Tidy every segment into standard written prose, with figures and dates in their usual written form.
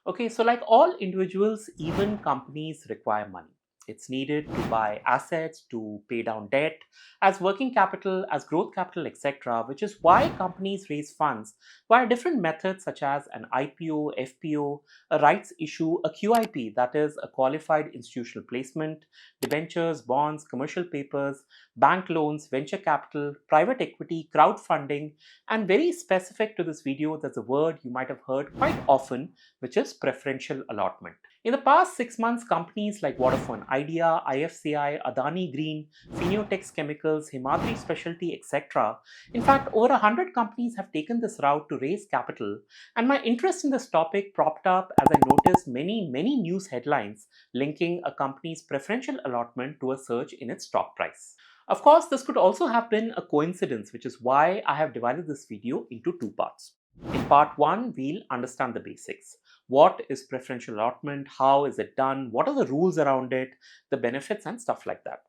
Okay, so like all individuals, even companies require money. It's needed to buy assets, to pay down debt, as working capital, as growth capital, etc., which is why companies raise funds via different methods such as an IPO, FPO, a rights issue, a QIP, that is a qualified institutional placement, debentures, bonds, commercial papers, bank loans, venture capital, private equity, crowdfunding, and very specific to this video, there's a word you might have heard quite often, which is preferential allotment. In the past 6 months, companies like Vodafone Idea, IFCI, Adani Green, Fineotex Chemicals, Himadri Specialty, etc. In fact, over 100 companies have taken this route to raise capital, and my interest in this topic propped up as I noticed many news headlines linking a company's preferential allotment to a surge in its stock price. Of course, this could also have been a coincidence, which is why I have divided this video into two parts. In part 1, we'll understand the basics. What is preferential allotment? How is it done? What are the rules around it? The benefits and stuff like that.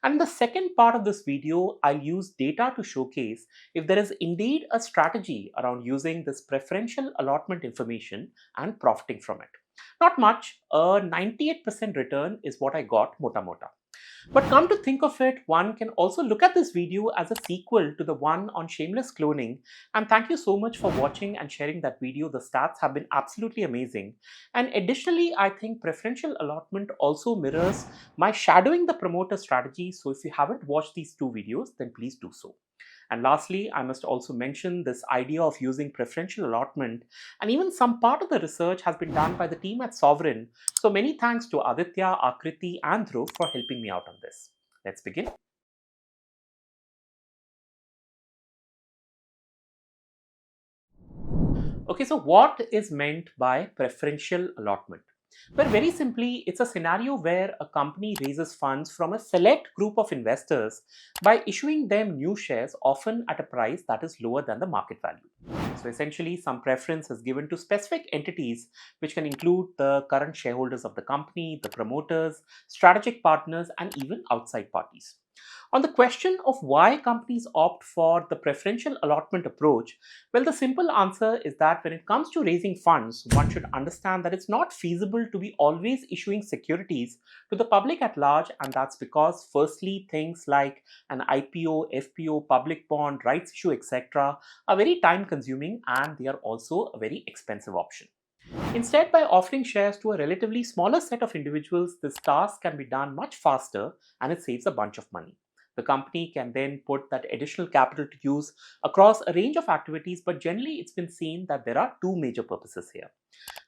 And in the second part of this video, I'll use data to showcase if there is indeed a strategy around using this preferential allotment information and profiting from it. Not much, a 98% return is what I got mota mota. But come to think of it, one can also look at this video as a sequel to the one on shameless cloning. And thank you so much for watching and sharing that video. The stats have been absolutely amazing. And additionally, I think preferential allotment also mirrors my shadowing the promoter strategy. So if you haven't watched these two videos, then please do so. And lastly, I must also mention this idea of using preferential allotment, and even some part of the research has been done by the team at Sovereign. So many thanks to Aditya, Akriti and Dhruv for helping me out on this. Let's begin. Okay, so what is meant by preferential allotment? Well, very simply, it's a scenario where a company raises funds from a select group of investors by issuing them new shares, often at a price that is lower than the market value. So essentially, some preference is given to specific entities, which can include the current shareholders of the company, the promoters, strategic partners, and even outside parties. On the question of why companies opt for the preferential allotment approach, well, the simple answer is that when it comes to raising funds, one should understand that it's not feasible to be always issuing securities to the public at large, and that's because, firstly, things like an IPO, FPO, public bond, rights issue, etc., are very time consuming and they are also a very expensive option. Instead, by offering shares to a relatively smaller set of individuals, this task can be done much faster and it saves a bunch of money. The company can then put that additional capital to use across a range of activities, but generally it's been seen that there are two major purposes here.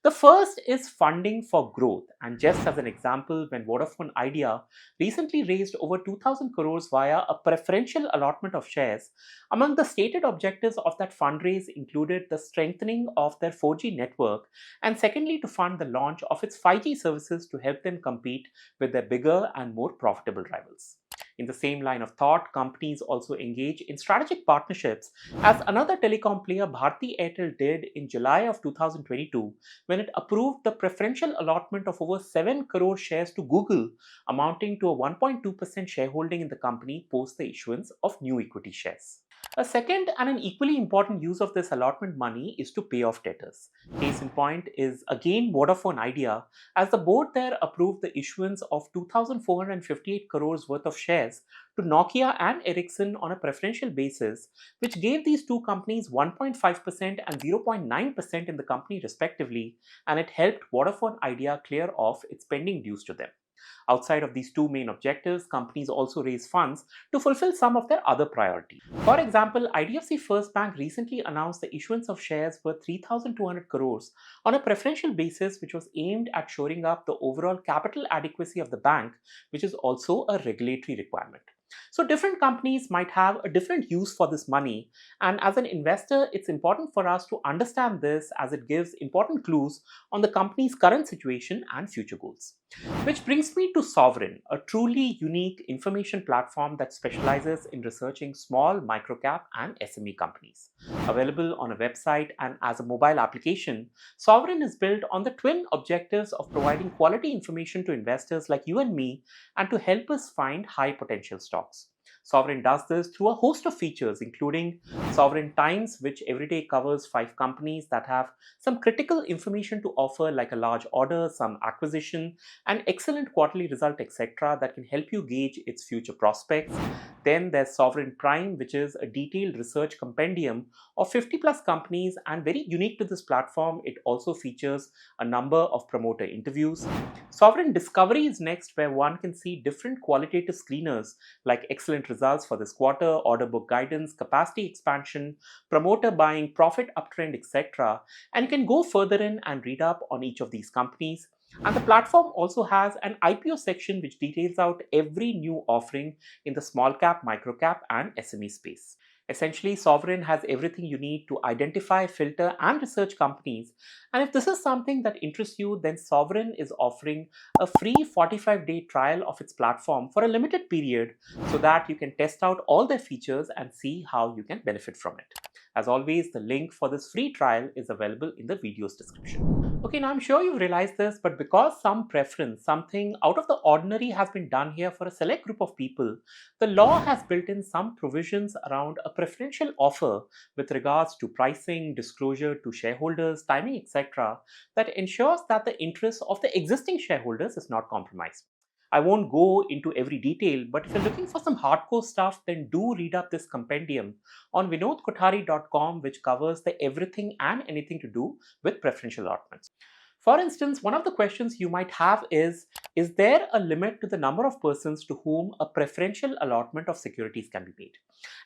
The first is funding for growth, and just as an example, when Vodafone Idea recently raised over 2,000 crores via a preferential allotment of shares, among the stated objectives of that fundraise included the strengthening of their 4G network, and secondly, to fund the launch of its 5G services to help them compete with their bigger and more profitable rivals. In the same line of thought, companies also engage in strategic partnerships, as another telecom player, Bharti Airtel, did in July of 2022 when it approved the preferential allotment of over 7 crore shares to Google, amounting to a 1.2% shareholding in the company post the issuance of new equity shares. A second and an equally important use of this allotment money is to pay off debtors. Case in point is again Vodafone Idea, as the board there approved the issuance of 2,458 crores worth of shares to Nokia and Ericsson on a preferential basis, which gave these two companies 1.5% and 0.9% in the company respectively, and it helped Vodafone Idea clear off its pending dues to them. Outside of these two main objectives, companies also raise funds to fulfill some of their other priorities. For example, IDFC First Bank recently announced the issuance of shares worth 3,200 crores on a preferential basis, which was aimed at shoring up the overall capital adequacy of the bank, which is also a regulatory requirement. So different companies might have a different use for this money, and as an investor, it's important for us to understand this as it gives important clues on the company's current situation and future goals. Which brings me to Sovereign, a truly unique information platform that specializes in researching small, microcap, and SME companies. Available on a website and as a mobile application, Sovereign is built on the twin objectives of providing quality information to investors like you and me and to help us find high potential stocks. Sovereign does this through a host of features, including Sovereign Times, which every day covers 5 companies that have some critical information to offer, like a large order, some acquisition, an excellent quarterly result, etc., that can help you gauge its future prospects. Then there's Sovereign Prime, which is a detailed research compendium of 50 plus companies, and very unique to this platform, it also features a number of promoter interviews. Sovereign Discovery is next, where one can see different qualitative screeners like excellent results for this quarter, order book guidance, capacity expansion, promoter buying, profit uptrend, etc., and you can go further in and read up on each of these companies. And the platform also has an IPO section which details out every new offering in the small cap, micro cap, and SME space. Essentially, Sovereign has everything you need to identify, filter, and research companies. And if this is something that interests you, then Sovereign is offering a free 45-day trial of its platform for a limited period so that you can test out all their features and see how you can benefit from it. As always, the link for this free trial is available in the video's description. Okay, now I'm sure you've realized this, but because some preference, something out of the ordinary has been done here for a select group of people, the law has built in some provisions around a preferential offer with regards to pricing, disclosure to shareholders, timing, etc., that ensures that the interests of the existing shareholders is not compromised. I won't go into every detail, but if you're looking for some hardcore stuff, then do read up this compendium on vinodkothari.com, which covers the everything and anything to do with preferential allotments. For instance, one of the questions you might have is there a limit to the number of persons to whom a preferential allotment of securities can be made?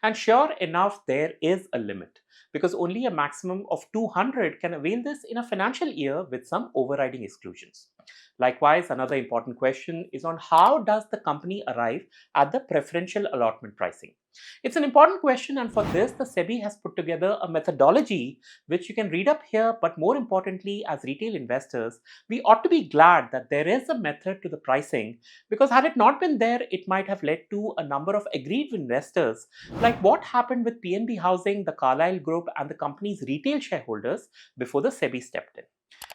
And sure enough, there is a limit, because only a maximum of 200 can avail this in a financial year with some overriding exclusions. Likewise, another important question is on how does the company arrive at the preferential allotment pricing? It's an important question, and for this, the SEBI has put together a methodology which you can read up here, but more importantly, as retail investors, we ought to be glad that there is a method to the pricing, because had it not been there, it might have led to a number of aggrieved investors, like what happened with PNB Housing, the Carlyle Group, and the company's retail shareholders before the SEBI stepped in.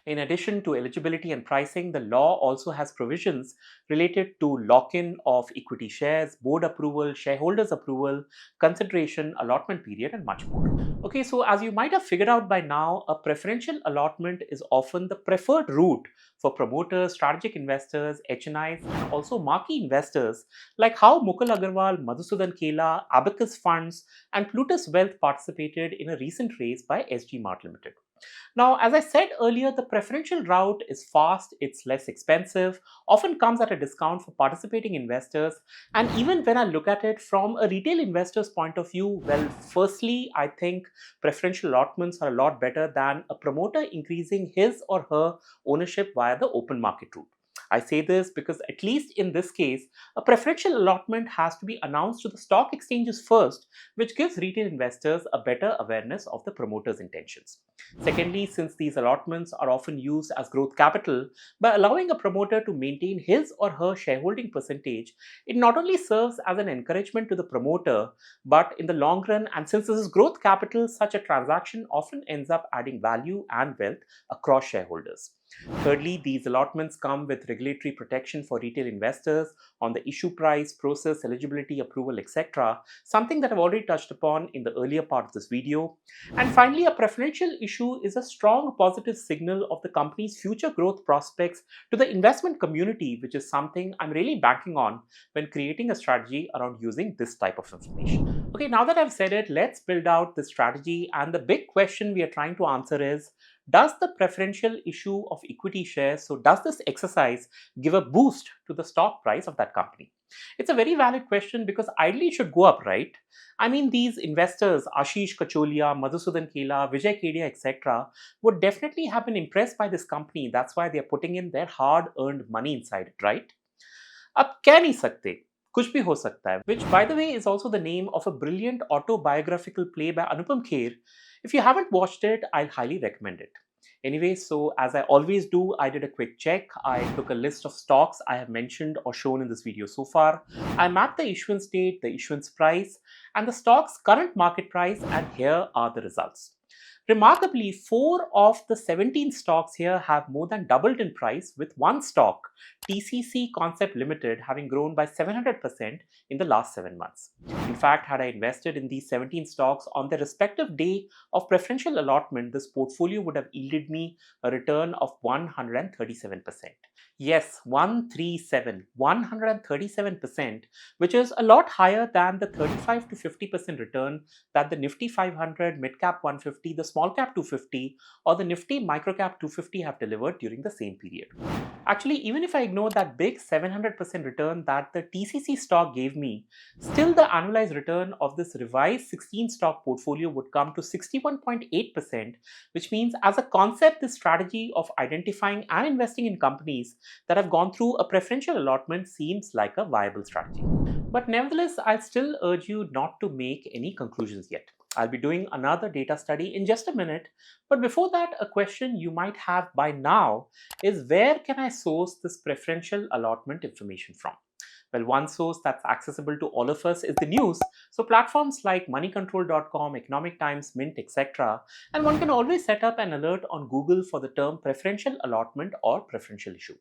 In addition to eligibility and pricing, the law also has provisions related to lock-in of equity shares, board approval, shareholders approval, consideration, allotment period, and much more. Okay, so as you might have figured out by now, a preferential allotment is often the preferred route for promoters, strategic investors, HNIs, and also marquee investors, like how Mukul Agarwal, Madhusudan Kela, Abacus Funds, and Plutus Wealth participated in a recent raise by SG Mart Limited. Now, as I said earlier, the preferential route is fast, it's less expensive, often comes at a discount for participating investors. And even when I look at it from a retail investor's point of view, well, firstly, I think preferential allotments are a lot better than a promoter increasing his or her ownership via the open market route. I say this because, at least in this case, a preferential allotment has to be announced to the stock exchanges first, which gives retail investors a better awareness of the promoter's intentions. Secondly, since these allotments are often used as growth capital, by allowing a promoter to maintain his or her shareholding percentage, it not only serves as an encouragement to the promoter, but in the long run, and since this is growth capital, such a transaction often ends up adding value and wealth across shareholders. Thirdly, these allotments come with regulatory protection for retail investors on the issue price, process, eligibility, approval, etc., something that I've already touched upon in the earlier part of this video. And finally, a preferential issue is a strong positive signal of the company's future growth prospects to the investment community, which is something I'm really banking on when creating a strategy around using this type of information. Okay, now that I've said it, let's build out the strategy, and the big question we are trying to answer is, does the preferential issue of equity shares, so does this exercise give a boost to the stock price of that company? It's a very valid question, because ideally it should go up, right? I mean, these investors, Ashish Kacholia, Madhusudan Kela, Vijay Kedia, etc., would definitely have been impressed by this company. That's why they're putting in their hard-earned money inside it, right? Ab keh nahi sakte. Kuch bhi ho sakta hai, which, by the way, is also the name of a brilliant autobiographical play by Anupam Kher. If you haven't watched it, I'll highly recommend it. Anyway, so as I always do, I did a quick check. I took a list of stocks I have mentioned or shown in this video so far. I mapped the issuance date, the issuance price, and the stock's current market price, and here are the results. Remarkably, 4 of the 17 stocks here have more than doubled in price, with one stock, TCC Concept Limited, having grown by 700% in the last 7 months. In fact, had I invested in these 17 stocks on their respective day of preferential allotment, this portfolio would have yielded me a return of 137%. Yes, 137%, which is a lot higher than the 35 to 50% return that the Nifty 500, Midcap 150, the Small Cap 250, or the Nifty Microcap 250 have delivered during the same period. Actually, even if I ignore that big 700% return that the TCC stock gave me, still the annualized return of this revised 16 stock portfolio would come to 61.8%, which means as a concept, this strategy of identifying and investing in companies that have gone through a preferential allotment seems like a viable strategy. But nevertheless, I'll still urge you not to make any conclusions yet. I'll be doing another data study in just a minute, but before that, a question you might have by now is, where can I source this preferential allotment information from? Well, one source that's accessible to all of us is the news. So platforms like moneycontrol.com, Economic Times, Mint, etc. And one can always set up an alert on Google for the term preferential allotment or preferential issue.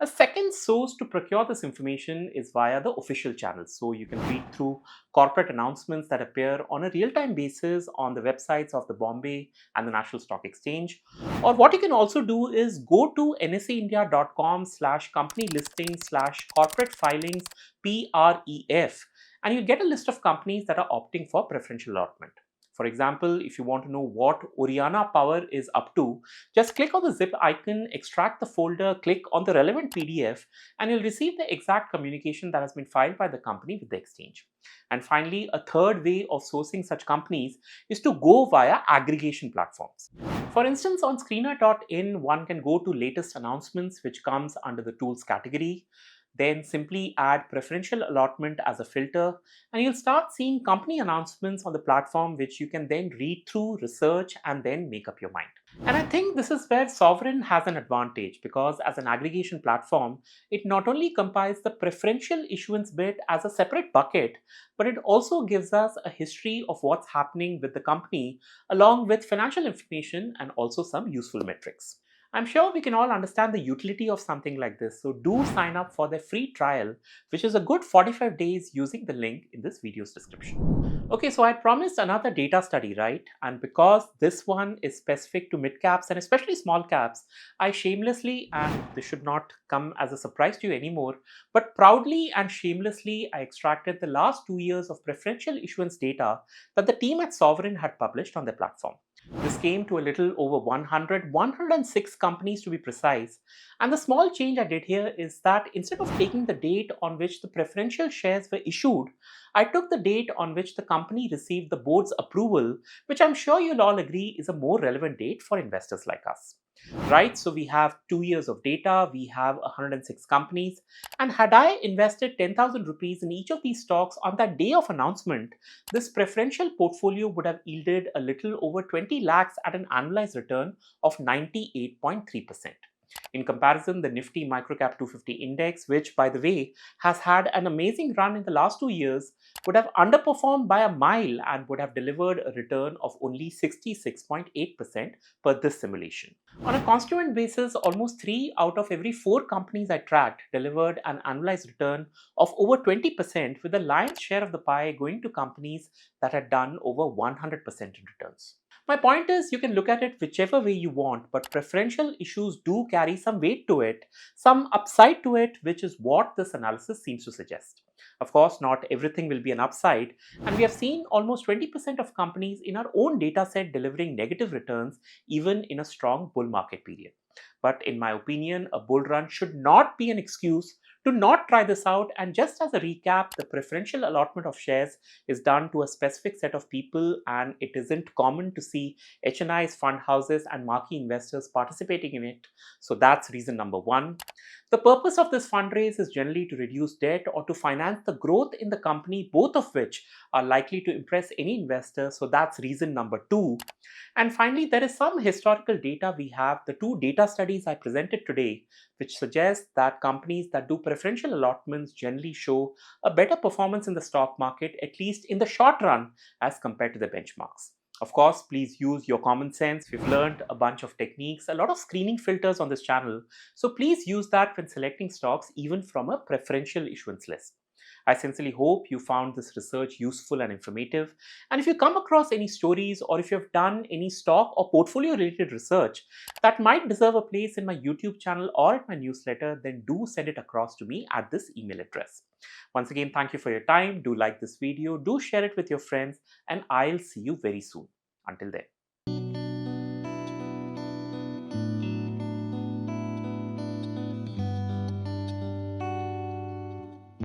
A second source to procure this information is via the official channels. So you can read through corporate announcements that appear on a real-time basis on the websites of the Bombay and the National Stock Exchange. Or what you can also do is go to nsaindia.com/company listing/corporate filings PREF, and you'll get a list of companies that are opting for preferential allotment. For example, if you want to know what Oriana Power is up to, just click on the zip icon, extract the folder, click on the relevant PDF, and you'll receive the exact communication that has been filed by the company with the exchange. And finally, a third way of sourcing such companies is to go via aggregation platforms. For instance, on screener.in, one can go to latest announcements, which comes under the tools category. Then simply add preferential allotment as a filter, and you'll start seeing company announcements on the platform, which you can then read through, research, and then make up your mind. And I think this is where Sovereign has an advantage, because as an aggregation platform, it not only compiles the preferential issuance bit as a separate bucket, but it also gives us a history of what's happening with the company, along with financial information and also some useful metrics. I'm sure we can all understand the utility of something like this, so do sign up for their free trial, which is a good 45 days using the link in this video's description. Okay, so I promised another data study, right? And because this one is specific to mid caps and especially small caps, I shamelessly, and this should not come as a surprise to you anymore, but proudly and shamelessly, I extracted the last 2 years of preferential issuance data that the team at Sovereign had published on their platform. This came to a little over 106 companies to be precise. And the small change I did here is that instead of taking the date on which the preferential shares were issued, I took the date on which the company received the board's approval, which I'm sure you'll all agree is a more relevant date for investors like us. Right, so we have 2 years of data, we have 106 companies, and had I invested 10,000 rupees in each of these stocks on that day of announcement, this preferential portfolio would have yielded a little over 20 lakhs at an annualized return of 98.3%. In comparison, the Nifty Microcap 250 index, which by the way has had an amazing run in the last 2 years, would have underperformed by a mile and would have delivered a return of only 66.8% per this simulation. On a constituent basis, almost 3 out of every 4 companies I tracked delivered an annualized return of over 20%, with the lion's share of the pie going to companies that had done over 100% in returns. My point is, you can look at it whichever way you want, but preferential issues do carry some weight to it, some upside to it, which is what this analysis seems to suggest. Of course, not everything will be an upside, and we have seen almost 20% of companies in our own data set delivering negative returns even in a strong bull market period. But in my opinion, a bull run should not be an excuse to not try this out. And just as a recap, the preferential allotment of shares is done to a specific set of people, and it isn't common to see HNIs, fund houses, and marquee investors participating in it. So that's reason number 1. The purpose of this fundraise is generally to reduce debt or to finance the growth in the company, both of which are likely to impress any investor. So that's reason number 2. And finally, there is some historical data we have, the 2 data studies I presented today, which suggest that companies that do preferential allotments generally show a better performance in the stock market, at least in the short run, as compared to the benchmarks. Of course, please use your common sense. We've learned a bunch of techniques, a lot of screening filters on this channel. So please use that when selecting stocks, even from a preferential issuance list. I sincerely hope you found this research useful and informative. And if you come across any stories or if you have done any stock or portfolio related research that might deserve a place in my YouTube channel or at my newsletter, then do send it across to me at this email address. Once again, thank you for your time. Do like this video, do share it with your friends, and I'll see you very soon. Until then.